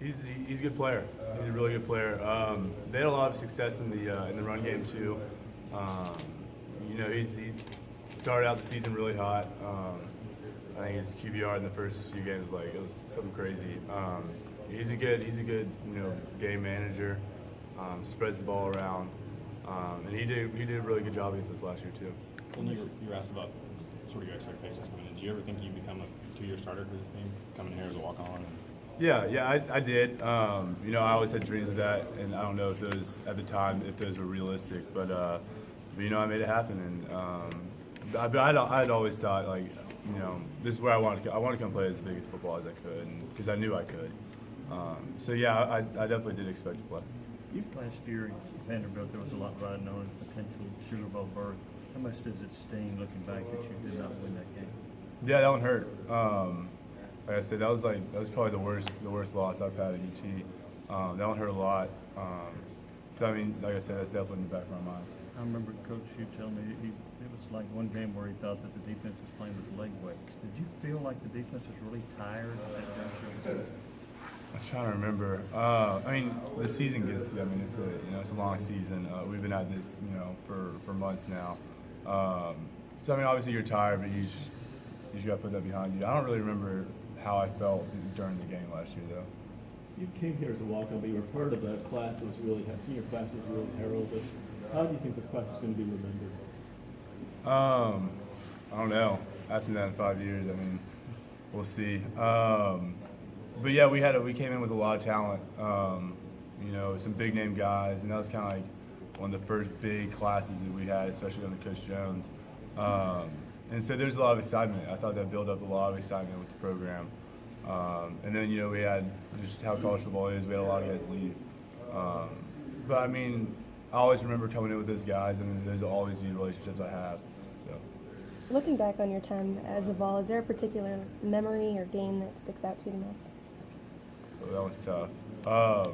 He's a good player. He's a really good player. They had a lot of success in the run game too. He started out the season really hot. I think his QBR in the first few games it was something crazy. He's a good game manager. Spreads the ball around, and he did a really good job against us last year too. When you were asked about sort of your expectations coming in, did you ever think you'd become a 2-year starter for this team, coming here as a walk-on? Yeah, I did. I always had dreams of that, and I don't know if those at the time if those were realistic, but I made it happen, and I'd always thought this is where I wanted to go. I wanted to come play as big as football as I could, because I knew I could. I definitely did expect to play. Last year at Vanderbilt, there was a lot riding on a potential Sugar Bowl berth. How much does it sting looking back that you did not win that game? Yeah, that one hurt. Like I said, that was probably the worst loss I've had at UT. That one hurt a lot. Like I said, that's definitely in the back of my mind. I remember Coach you telling me it was like one game where he thought that the defense was playing with leg weights. Did you feel like the defense was really tired at that juncture? I'm trying to remember. The season gets to you. It's a long season. We've been at this, for months now. Obviously you're tired, but you just got to put that behind you. I don't really remember how I felt during the game last year, though. You came here as a walk-on, but you were part of a class that was senior class that was really heralded. How do you think this class is going to be remembered? I don't know. Ask me that in 5 years. We'll see. But yeah, we came in with a lot of talent. Some big name guys, and that was kind of like one of the first big classes that we had, especially under Coach Jones. And so there's a lot of excitement. I thought that built up a lot of excitement with the program. And then we had just how college football is. We had a lot of guys leave. But I always remember coming in with those guys. There's always be relationships I have. So. Looking back on your time as a Vol, is there a particular memory or game that sticks out to you the most? Oh, that was tough. I'm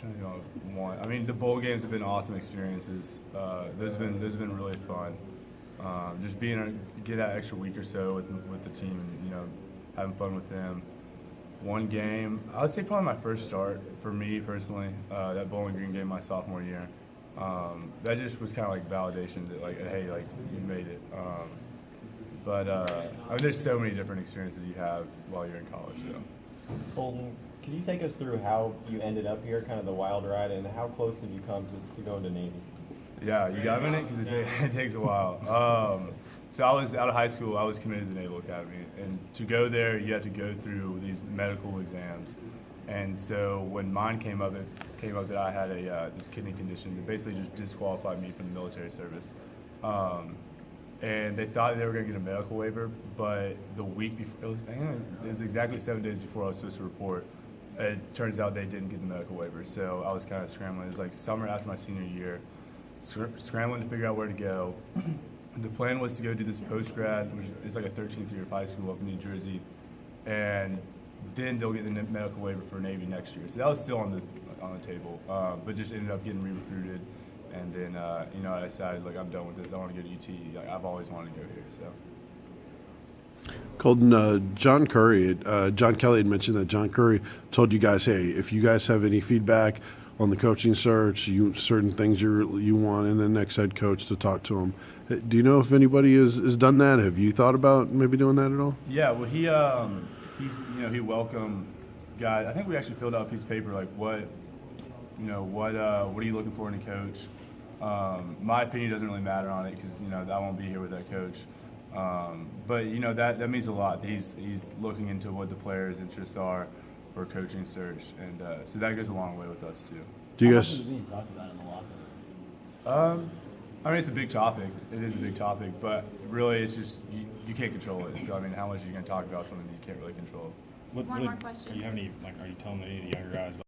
trying to think of one. The bowl games have been awesome experiences. Those have been really fun. Just get that extra week or so with the team, and having fun with them. One game, I would say probably my first start for me personally. That Bowling Green game my sophomore year. That just was kind of like validation that hey, you made it. There's so many different experiences you have while you're in college. So. Colton, can you take us through how you ended up here, kind of the wild ride, and how close did you come to going to Navy? Yeah, you got a minute? Because it takes a while. So I was out of high school. I was committed to the Naval Academy. And to go there, you had to go through these medical exams. And so when mine came up that I had this kidney condition that basically just disqualified me from the military service. And they thought they were going to get a medical waiver, but the week before, it was exactly 7 days before I was supposed to report. It turns out they didn't get the medical waiver, so I was kind of scrambling. It was like summer after my senior year, scrambling to figure out where to go. The plan was to go do this post-grad, which is like a 13th year of high school up in New Jersey, and then they'll get the medical waiver for Navy next year. So that was still on the table, but just ended up getting re-recruited. And then, I decided, I'm done with this. I want to go to UT. I've always wanted to go here, so. Colton, John Kelly had mentioned that John Curry told you guys, hey, if you guys have any feedback on the coaching search, certain things you want in the next head coach to talk to him. Do you know if anybody has done that? Have you thought about maybe doing that at all? Yeah, well, he welcomed guys. I think we actually filled out a piece of paper, what are you looking for in a coach? My opinion doesn't really matter on it because I won't be here with that coach. But that means a lot. He's looking into what the players' interests are for a coaching search, and so that goes a long way with us too. Do you guys? How much did talk about in the locker room? It's a big topic. It is a big topic, but really, it's just you can't control it. So how much are you going to talk about something that you can't really control? One more question. Do you have any? Are you telling any of the younger guys about